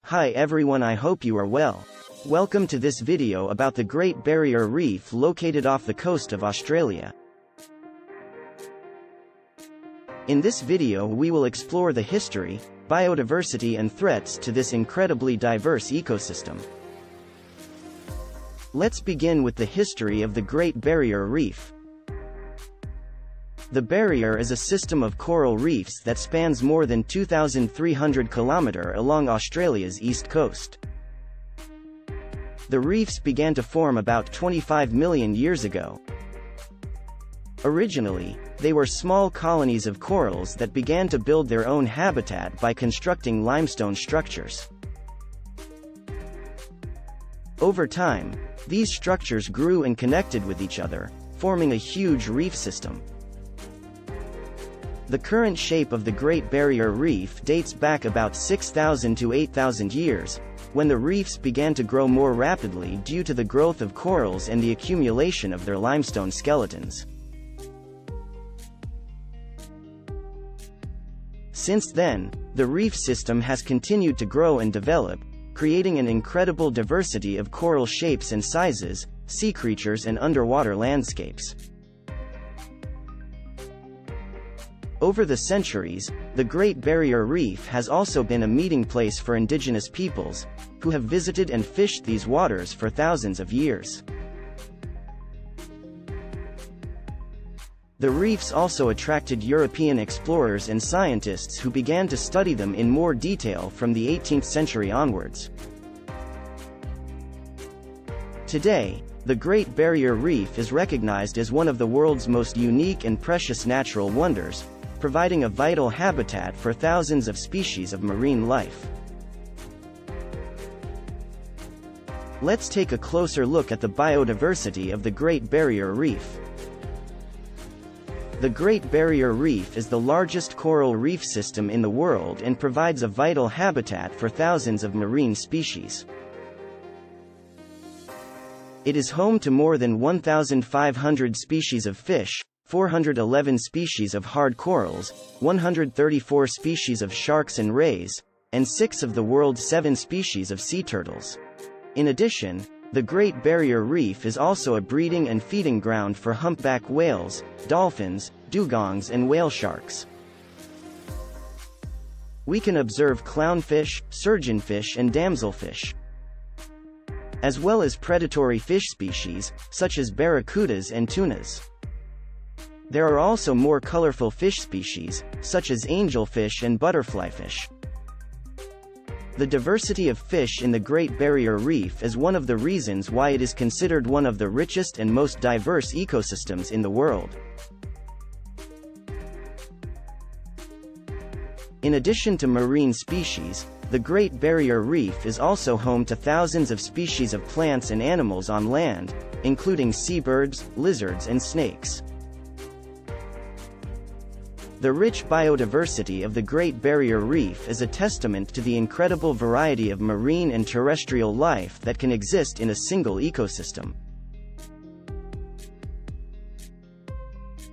Hi everyone, I hope you are well. Welcome to this video about the Great Barrier Reef located off the coast of Australia. In this video we will explore the history, biodiversity and threats to this incredibly diverse ecosystem. Let's begin with the history of the Great Barrier Reef. The barrier is a system of coral reefs that spans more than 2,300 km along Australia's east coast. The reefs began to form about 25 million years ago. Originally, they were small colonies of corals that began to build their own habitat by constructing limestone structures. Over time, these structures grew and connected with each other, forming a huge reef system. The current shape of the Great Barrier Reef dates back about 6,000 to 8,000 years, when the reefs began to grow more rapidly due to the growth of corals and the accumulation of their limestone skeletons. Since then, the reef system has continued to grow and develop, creating an incredible diversity of coral shapes and sizes, sea creatures and underwater landscapes. Over the centuries, the Great Barrier Reef has also been a meeting place for indigenous peoples, who have visited and fished these waters for thousands of years. The reefs also attracted European explorers and scientists who began to study them in more detail from the 18th century onwards. Today, the Great Barrier Reef is recognized as one of the world's most unique and precious natural wonders, providing a vital habitat for thousands of species of marine life. Let's take a closer look at the biodiversity of the Great Barrier Reef. The Great Barrier Reef is the largest coral reef system in the world and provides a vital habitat for thousands of marine species. It is home to more than 1,500 species of fish, 411 species of hard corals, 134 species of sharks and rays, and 6 of the world's 7 species of sea turtles. In addition, the Great Barrier Reef is also a breeding and feeding ground for humpback whales, dolphins, dugongs and whale sharks. We can observe clownfish, surgeonfish and damselfish, as well as predatory fish species, such as barracudas and tunas. There are also more colorful fish species, such as angelfish and butterflyfish. The diversity of fish in the Great Barrier Reef is one of the reasons why it is considered one of the richest and most diverse ecosystems in the world. In addition to marine species, the Great Barrier Reef is also home to thousands of species of plants and animals on land, including seabirds, lizards and snakes. The rich biodiversity of the Great Barrier Reef is a testament to the incredible variety of marine and terrestrial life that can exist in a single ecosystem.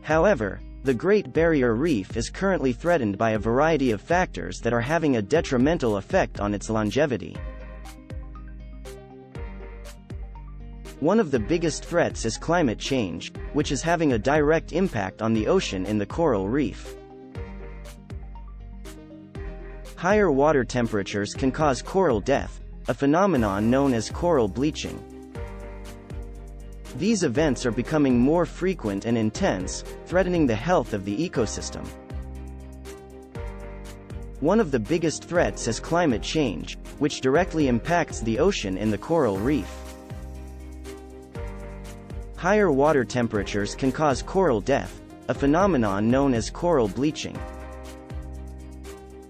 However, the Great Barrier Reef is currently threatened by a variety of factors that are having a detrimental effect on its longevity. One of the biggest threats is climate change, which is having a direct impact on the ocean and the coral reef. Higher water temperatures can cause coral death, a phenomenon known as coral bleaching. These events are becoming more frequent and intense, threatening the health of the ecosystem. One of the biggest threats is climate change, which directly impacts the ocean and the coral reef. Higher water temperatures can cause coral death, a phenomenon known as coral bleaching.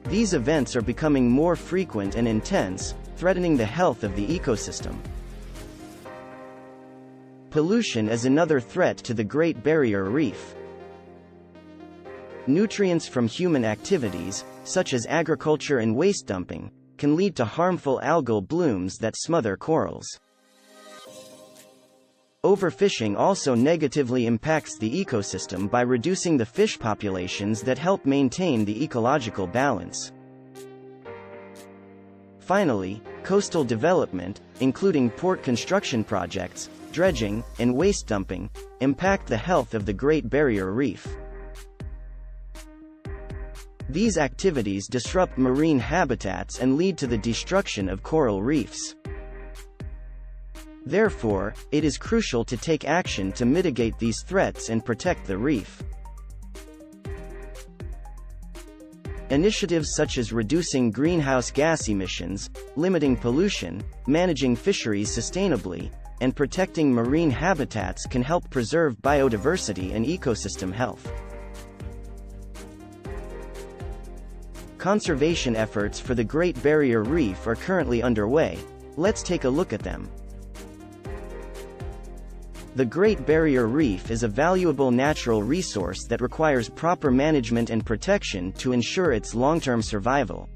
These events are becoming more frequent and intense, threatening the health of the ecosystem. Pollution is another threat to the Great Barrier Reef. Nutrients from human activities, such as agriculture and waste dumping, can lead to harmful algal blooms that smother corals. Overfishing also negatively impacts the ecosystem by reducing the fish populations that help maintain the ecological balance. Finally, coastal development, including port construction projects, dredging, and waste dumping, impact the health of the Great Barrier Reef. These activities disrupt marine habitats and lead to the destruction of coral reefs. Therefore, it is crucial to take action to mitigate these threats and protect the reef. Initiatives such as reducing greenhouse gas emissions, limiting pollution, managing fisheries sustainably, and protecting marine habitats can help preserve biodiversity and ecosystem health. Conservation efforts for the Great Barrier Reef are currently underway. Let's take a look at them. The Great Barrier Reef is a valuable natural resource that requires proper management and protection to ensure its long-term survival.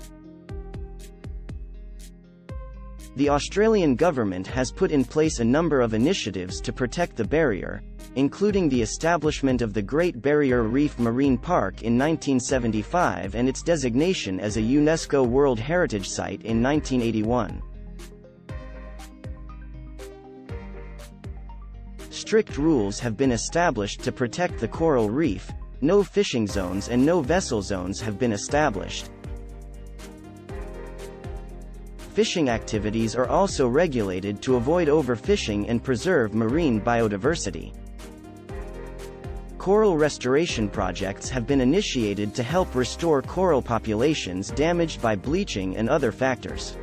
The Australian government has put in place a number of initiatives to protect the barrier, including the establishment of the Great Barrier Reef Marine Park in 1975 and its designation as a UNESCO World Heritage Site in 1981. Strict rules have been established to protect the coral reef. No fishing zones and no vessel zones have been established. Fishing activities are also regulated to avoid overfishing and preserve marine biodiversity. Coral restoration projects have been initiated to help restore coral populations damaged by bleaching and other factors.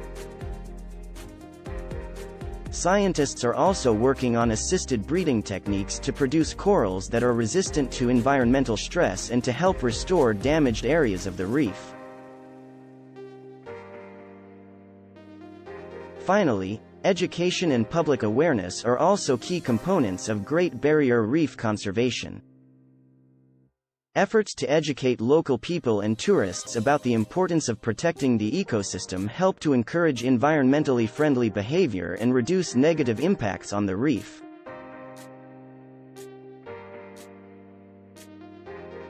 Scientists are also working on assisted breeding techniques to produce corals that are resistant to environmental stress and to help restore damaged areas of the reef. Finally, education and public awareness are also key components of Great Barrier Reef conservation. Efforts to educate local people and tourists about the importance of protecting the ecosystem help to encourage environmentally friendly behavior and reduce negative impacts on the reef.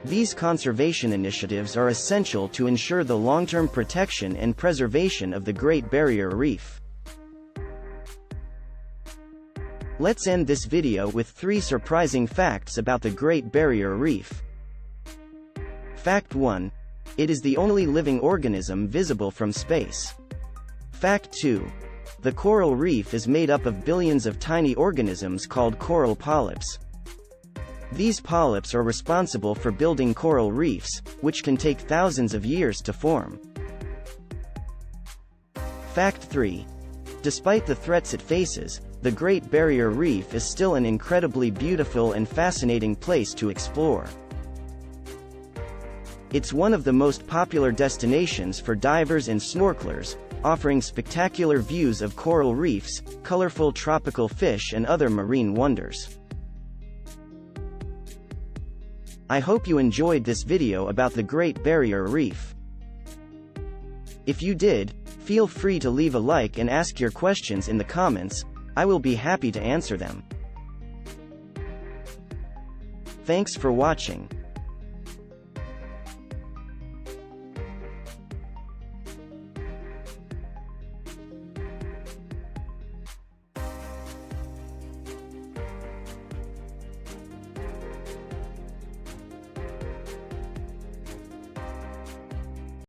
These conservation initiatives are essential to ensure the long-term protection and preservation of the Great Barrier Reef. Let's end this video with 3 surprising facts about the Great Barrier Reef. Fact 1. It is the only living organism visible from space. Fact 2. The coral reef is made up of billions of tiny organisms called coral polyps. These polyps are responsible for building coral reefs, which can take thousands of years to form. Fact 3. Despite the threats it faces, the Great Barrier Reef is still an incredibly beautiful and fascinating place to explore. It's one of the most popular destinations for divers and snorkelers, offering spectacular views of coral reefs, colorful tropical fish and other marine wonders. I hope you enjoyed this video about the Great Barrier Reef. If you did, feel free to leave a like and ask your questions in the comments. I will be happy to answer them. Thanks for watching.